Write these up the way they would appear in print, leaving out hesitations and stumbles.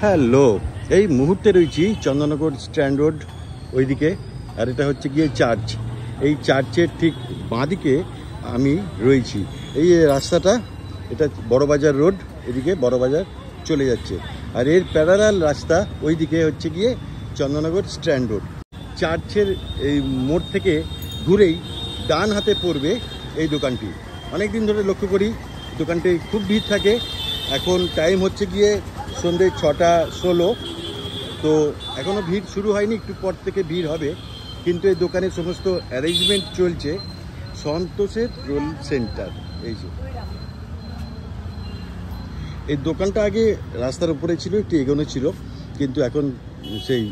Hello, এই মুহূর্তে রয়েছি চন্দননগর স্ট্যান্ড রোড ওইদিকে, আর এটা হচ্ছে গিয়ে চার্চ। এই চার্চের ঠিক বাঁদিকে আমি রয়েছি। এই রাস্তাটা, এটা বড়বাজার রোড, এদিকে বড়বাজার চলে যাচ্ছে, আর এর প্যারালাল রাস্তা ওইদিকে হচ্ছে গিয়ে চন্দননগর স্ট্যান্ড রোড। চার্চের এই মোড় থেকে ঘুরেই ডান হাতে পড়বে এই দোকানটি। অনেক দিন ধরে লক্ষ্য করি দোকানটি খুব ভিড় থাকে। এখন টাইম হচ্ছে গিয়ে সন্ধ্যে 6:16, তো এখনও ভিড় শুরু হয়নি, একটু পর থেকে ভিড় হবে। কিন্তু এই দোকানের সমস্ত অ্যারেঞ্জমেন্ট চলছে। সন্তোষের রোল সেন্টার, এই যে এই দোকানটা আগে রাস্তার উপরে ছিল, একটু এগোনো ছিল, কিন্তু এখন সেই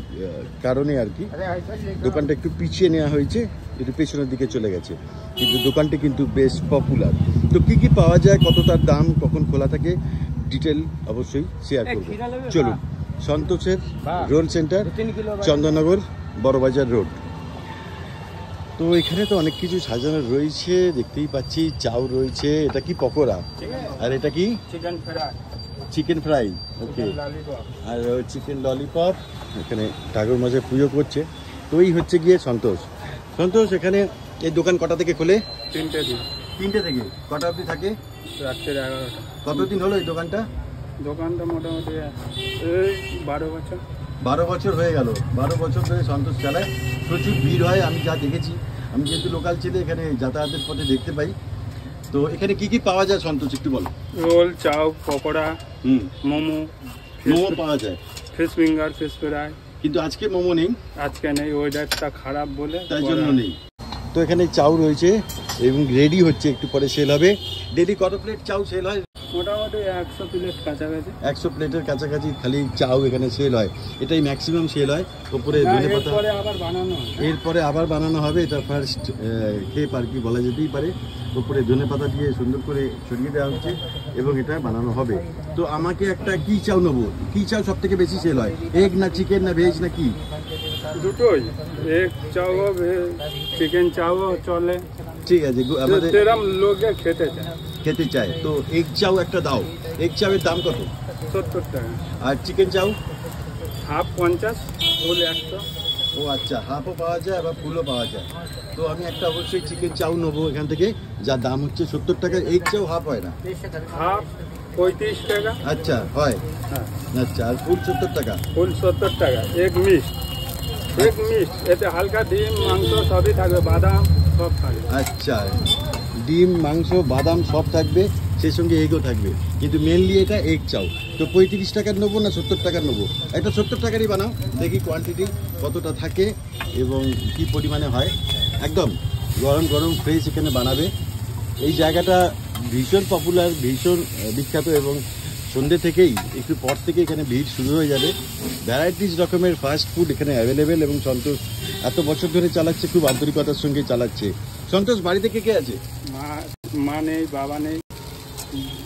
কারণে আর কি দোকানটা একটু পিছিয়ে নেওয়া হয়েছে, একটু পেছনের দিকে চলে গেছে। কিন্তু দোকানটি কিন্তু বেশ পপুলার। তো কি কি পাওয়া যায়, কত তার দাম, কখন খোলা থাকে, ডিটেল অবশ্যই শেয়ার করবো। চলুন, সন্তোষের roll centre, Chandannagar Barabazar road. তো এখানে তো অনেক কিছু সাজানো রয়েছে, দেখতেই পাচ্ছি। চাউ রয়েছে, এটা কি পকোড়া, আর এটা কি চিকেন ফ্রাই, ওকে, আর চিকেন ললিপপ। এখানে ঠাকুর মশাই পুজো করছে। তো এই হচ্ছে গিয়ে সন্তোষ। এখানে এই দোকান কটা থেকে খোলে? 3টে থেকে কটা অবধি থাকে? রাত্রে 11টা। কতদিন হলো এই দোকানটা? দোকানটা মোটামুটি 12 বছর। 12 বছর হয়ে গেল। 12 বছর ধরে সন্তোষ চালায়। প্রচুর ভিড় হয়, আমি যা দেখেছি। আমি যেহেতু লোকাল ছেলে, এখানে যাতায়াতের পথে দেখতে পাই। তো এখানে কি কি পাওয়া যায় সন্তোষ, একটু বলো। রোল, চাউ, পকোড়া, মোমো পাওয়া যায়, ফিশ ফিঙ্গার, ফিশ ফ্রাই। কিন্তু আজকে মোমো নেই। আজকে নেই, ওয়েদারটা খারাপ বলে, তাই জন্য নেই। তো এখানে চাউ রয়েছে এবং রেডি হচ্ছে, একটু পরে সেল হবে। ডেলি কত প্লেট চাউ সেল হয়? মোটামুটি 100 প্লেট কাছাকাছি। 100 প্লেটের কাছাকাছি খালি চাউ এখানে সেল হয়। এটাই ম্যাক্সিমাম সেল হয়। উপরে ধনেপাতা, এরপরে আবার বানানো হবে। এটা ফার্স্ট খেপ আর কি বলা যেতেই পারে। উপরে ধনেপাতা দিয়ে সুন্দর করে ছড়িয়ে দেওয়া হচ্ছে এবং এটা বানানো হবে। তো আমাকে একটা কি চাউ নেবো? কি চাউ সব থেকে বেশি সেল হয়? এগ না চিকেন না ভেজ না কি? দুটোই, এগ চাউ, চিকেন চাউ চলে। ঠিক আছে, আমাদের যেরকম লোকে খেতে চায়। তো এগ চাউ একটা দাও। এগ চাউয়ের দাম কত? 70 টাকা। আর চিকেন চাউ? হাফ 50, ফুল 100। ও আচ্ছা, হাফও পাওয়া যায় আবার ফুলও পাওয়া যায়। তো আমি একটা অবশ্যই চিকেন চাউ নেবো এখান থেকে, যার দাম হচ্ছে 70 টাকা। এগ চাউ হাফ হয় না? হাফ 35 টাকা। আচ্ছা, হয়। আচ্ছা, আর ফুল 70 টাকা? ফুল 70 টাকা। এগ মিক্স, এতে হালকা ডিম, মাংস সবই থাকবে, বাদাম সব থাকবে। আচ্ছা, ডিম, মাংস, বাদাম সব থাকবে, সেই সঙ্গে এগও থাকবে। কিন্তু মেনলি এটা এগ চাউ। তো 35 টাকার নেবো না 70 টাকার নেবো? এটা 70 টাকারই বানাও, দেখি কোয়ান্টিটি কতটা থাকে এবং কি পরিমাণে হয়। একদম গরম গরম ফ্রেশ এখানে বানাবে। এই জায়গাটা ভীষণ পপুলার, ভীষণ বিখ্যাত, এবং সন্ধ্যে থেকেই, একটু পর থেকে এখানে ভিড় শুরু হয়ে যাবে। ভ্যারাইটিস রকমের ফাস্ট ফুড এখানে অ্যাভেলেবেল, এবং সন্তোষ এত বছর ধরে চালাচ্ছে, খুব আন্তরিকতার সঙ্গে চালাচ্ছে। সন্তোষ, বাড়িতে কে কে আছে? মা নেই, বাবা নেই,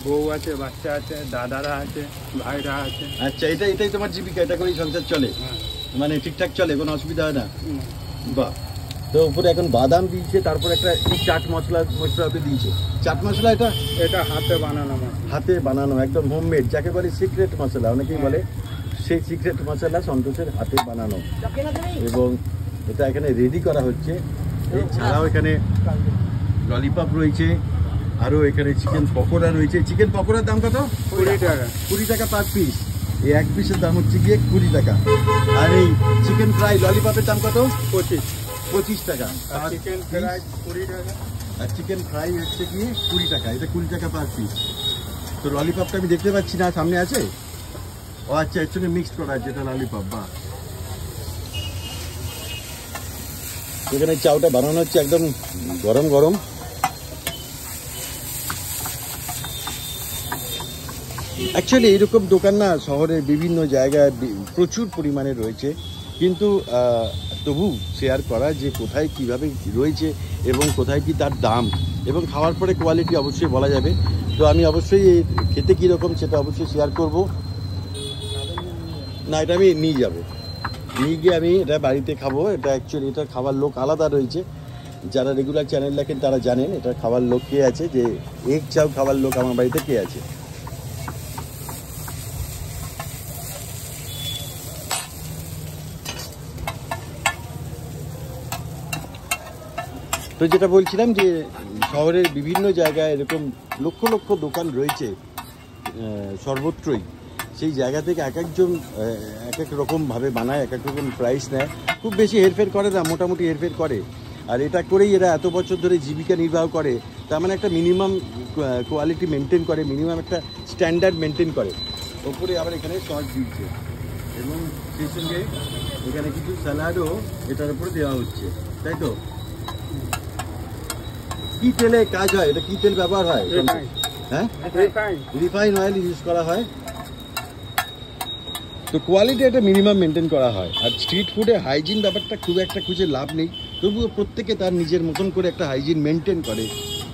বউ আছে, বাচ্চা আছে, দাদারা আছে, ভাইরা আছে। আচ্ছা, এটাই তোমার জীবিকা? এটা করেই সংসার চলে? মানে ঠিকঠাক চলে, কোনো অসুবিধা হয় না? বাহ। তো উপরে এখন বাদাম দিয়েছে, তারপর একটা চাট মশলা দিয়েছে। চাট মশলা এটা হাতে বানানো, হাতে বানানো, একদম হোমমেড, যাকে বলে সিক্রেট মশলা, অনেকেই বলে। সেই সিক্রেট মশলা সন্তোষের হাতে বানানো, এবং এটা এখানে রেডি করা হচ্ছে। এই ছাড়াও এখানে ললিপপ রয়েছে, আরও এখানে চিকেন পকোড়া রয়েছে। চিকেন পকোড়ার দাম কত? 20 টাকা। 20 টাকা পার পিস। এই এক পিসের দাম হচ্ছে গিয়ে 20 টাকা। আর এই চিকেন ফ্রাই ললিপপের দাম কত? 25 টাকা। আর চিকেন ফ্রাই 20 টাকা। আর চিকেন ফ্রাই হচ্ছে গিয়ে 20 টাকা। এটা 20 টাকা পার পিস। তো ললিপপটা আমি দেখতে পাচ্ছি না, সামনে আছে? ও আচ্ছা, এর সঙ্গে মিক্সড করা আছে, এটা ললিপপ। বাহ। এখানে চাউটা বানানো হচ্ছে একদম গরম গরম। অ্যাকচুয়ালি এইরকম দোকান না শহরে বিভিন্ন জায়গায় প্রচুর পরিমাণে রয়েছে, কিন্তু তবু শেয়ার করা যে কোথায় কিভাবে রয়েছে এবং কোথায় কি তার দাম, এবং খাওয়ার পরে কোয়ালিটি অবশ্যই বলা যাবে। তো আমি অবশ্যই খেতে কীরকম সেটা অবশ্যই শেয়ার করব। না, এটা আমি নিয়ে যাব, নিয়ে গিয়ে আমি এটা বাড়িতে খাবো। এটা অ্যাকচুয়ালি এটা খাবার লোক আলাদা রয়েছে। যারা রেগুলার চ্যানেল দেখেন তারা জানেন এটা খাবার লোক কে আছে, যে এগ চাউ খাবার লোক আমার বাড়িতে কে আছে। তো যেটা বলছিলাম যে শহরের বিভিন্ন জায়গায় এরকম লক্ষ লক্ষ দোকান রয়েছে সর্বত্রই। সেই জায়গা থেকে এক একজন এক এক রকমভাবে বানায়, এক এক রকম প্রাইস নেয়, খুব বেশি হেরফের করে না, মোটামুটি হেরফের করে। আর এটা করেই এরা এত বছর ধরে জীবিকা নির্বাহ করে, তার মানে একটা মিনিমাম কোয়ালিটি মেনটেন করে, মিনিমাম একটা স্ট্যান্ডার্ড মেনটেন করে। ওপরে আবার এখানে সস দিচ্ছে এবং সেই সঙ্গে এখানে কিছু স্যালাডও এটার উপরে দেওয়া হচ্ছে, তাই তো? কি তেলে কাজ হয়, এটা কি তেল ব্যবহার হয়? হ্যাঁ, রিফাইন অয়েল ইউজ করা হয়। তো কোয়ালিটি একটা মিনিমাম মেনটেন করা হয়। আর স্ট্রিট ফুডে হাইজিন ব্যাপারটা খুব একটা খুঁজে লাভ নেই, তবুও প্রত্যেকে তার নিজের মতন করে একটা হাইজিন মেনটেন করে।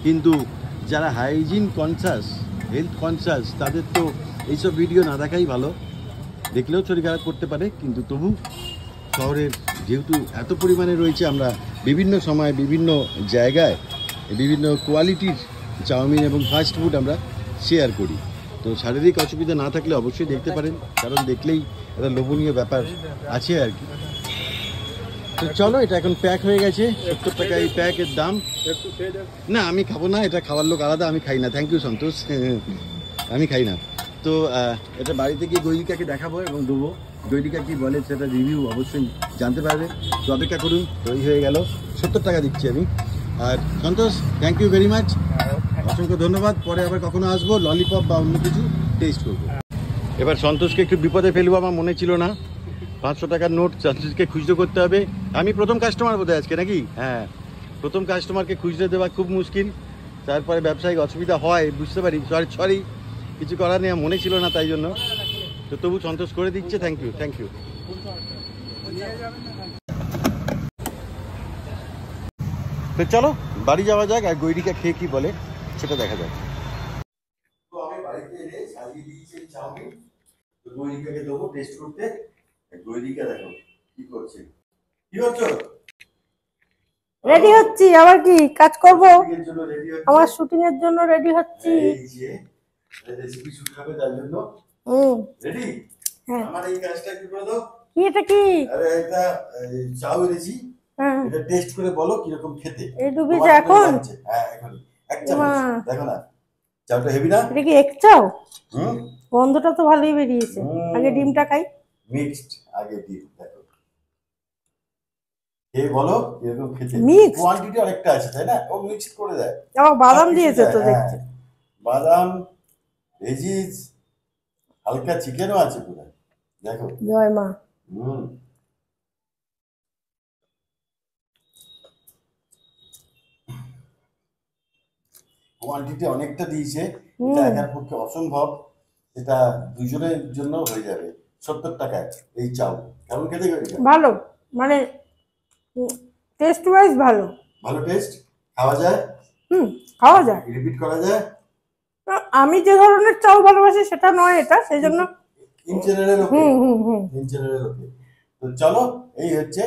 কিন্তু যারা হাইজিন কনসাস, হেলথ কনসাস, তাদের তো এইসব ভিডিও না দেখাই ভালো। দেখলেও শরীর খারাপ করতে পারে, কিন্তু তবু শহরের যেহেতু এত পরিমাণে রয়েছে, আমরা বিভিন্ন সময় বিভিন্ন জায়গায় বিভিন্ন কোয়ালিটির চাউমিন এবং ফাস্ট ফুড আমরা শেয়ার করি। তো শারীরিক অসুবিধা না থাকলে অবশ্যই দেখতে পারেন, কারণ দেখলেই একটা লোভনীয় ব্যাপার আছে আর কি। তো চলো, এটা এখন প্যাক হয়ে গেছে, 70 টাকা এই প্যাকের দাম। না, আমি খাবো না, এটা খাওয়ার লোক আলাদা, আমি খাই না। থ্যাংক ইউ সন্তোষ, আমি খাই না। তো এটা বাড়িতে গিয়ে গৈরিকাকে দেখাবো এবং দেবো। গৈরিকা কি বলে সেটা রিভিউ অবশ্যই জানতে পারবে। তো অপেক্ষা করুন। তৈরি হয়ে গেল, 70 টাকা দিচ্ছি আমি। আর সন্তোষ, থ্যাংক ইউ ভেরি মাচ, অসংখ্য ধন্যবাদ। পরে আবার কখনো আসবো, ললিপপ বা অন্য কিছু টেস্ট করবো। এবার সন্তোষকে একটু বিপদে ফেলবো, আমার মনে ছিল না। 500 টাকার নোট সন্তোষকে খুচরো করতে হবে। আমি প্রথম কাস্টমার বোধহয় আজকে, নাকি? হ্যাঁ, প্রথম কাস্টমারকে খুচরো দেওয়া খুব মুশকিল। তারপরে ব্যবসায়িক অসুবিধা হয়, বুঝতে পারি। সরি, কিছু করার নেই, মনে ছিল না, তাই জন্য। তো তবু সন্তোষ করে দিচ্ছে। Thank you, thank you. তো চলো বাড়ি যাওয়া যাক, আর গৈরিকা খেয়ে কি বলে সেটা দেখা যাক। তো আমি বাড়িতে এনে সাজিয়ে দিয়েছি চাউমিন, তো গৈরিকাকে দেবো টেস্ট করতে। গৈরিকা দেখো কি করছে। কি করছো? রেডি হচ্ছি। আবার কি কাজ করব? আমার শুটিং এর জন্য রেডি হচ্ছি। এই যে রেসিপি শুট হবে, তার জন্য রেডি। হ্যাঁ, আমার এই কাজটা কি করে দাও। কি এটা? কি? আরে এটা চাউ এনেছি, এটা টেস্ট করে বলো কি রকম খেতে। এই ডুবিছে এখন? হ্যাঁ, এখন এক চামচ। দেখো না, চাউটা হেভি না? এটা কি এক চাউ? গন্ধটা তো ভালোই বেরিয়েছে। আগে ডিমটা খাই। মিক্সড, আগে ডিম দেখো, এই বলো এরকম খেতে। মিক্স কোয়ান্টিটি অনেকটা আছে, তাই না? ও মিক্সড করে দেয়। আবার বাদাম দিয়েছে তো দেখছি। বাদাম, ভেজিস, হালকা চিকেনও আছে পুরো, দেখো। জয় মা। কোয়ান্টিটি অনেকটা দিয়েছে, এটা একার পক্ষে অসম্ভব। এটা দুজনের জন্য হয়ে যাবে। 70 টাকায় এই চাউ। কেমন খেতে? ভালো, মানে টেস্ট ওয়াইজ ভালো। ভালো টেস্ট, খাওয়া যায়। খাওয়া যায়, রিপিট করা যায়। আমি যে ধরনের চাউ ভালোবাসি সেটা নয় এটা, সেই জন্য ইন জেনারেল ওকে। তো চলো, এই হচ্ছে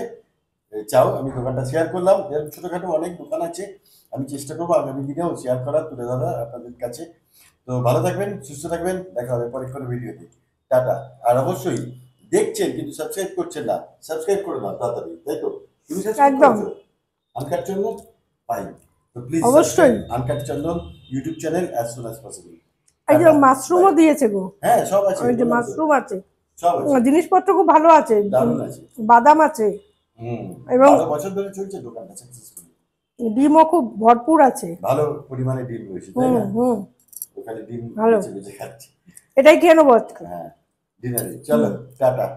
চাউ। আমি দোকানটা শেয়ার করলাম। ছোটখাটো অনেক দোকান আছে, আমি চেষ্টা করবো আগামী দিনেও শেয়ার করার, তুলে ধরা আপনাদের কাছে। তো ভালো থাকবেন, সুস্থ থাকবেন, দেখা হবে পরের কোনো ভিডিওতে। টাটা। আর অবশ্যই দেখছেন কিন্তু সাবস্ক্রাইব করছেন না, সাবস্ক্রাইব করে নাও তাড়াতাড়ি, তাই তো? তুমি সাবস্ক্রাইব করেছো? Uncut Chandan fine. তো প্লিজ অবশ্যই uncut Chandan YouTube channel as soon as possible. এই যে মাশরুমও দিয়েছে গো। হ্যাঁ, সব আছে। ওই যে মাশরুম আছে, সব আছে, জিনিসপত্র খুব ভালো আছে, দারুণ আছে। বাদাম আছে, এবং 12 বছর ধরে চলছে দোকানটা সাকসেসফুলি। ডিমও খুব ভরপুর আছে, ভালো পরিমাণে ডিম রয়েছে, তাই না? ওখানে ডিম বেঁচে বেঁচে খাচ্ছি। এটাই খেয়ে নেবো। হ্যাঁ, ডিনারে। চলো, টাটা।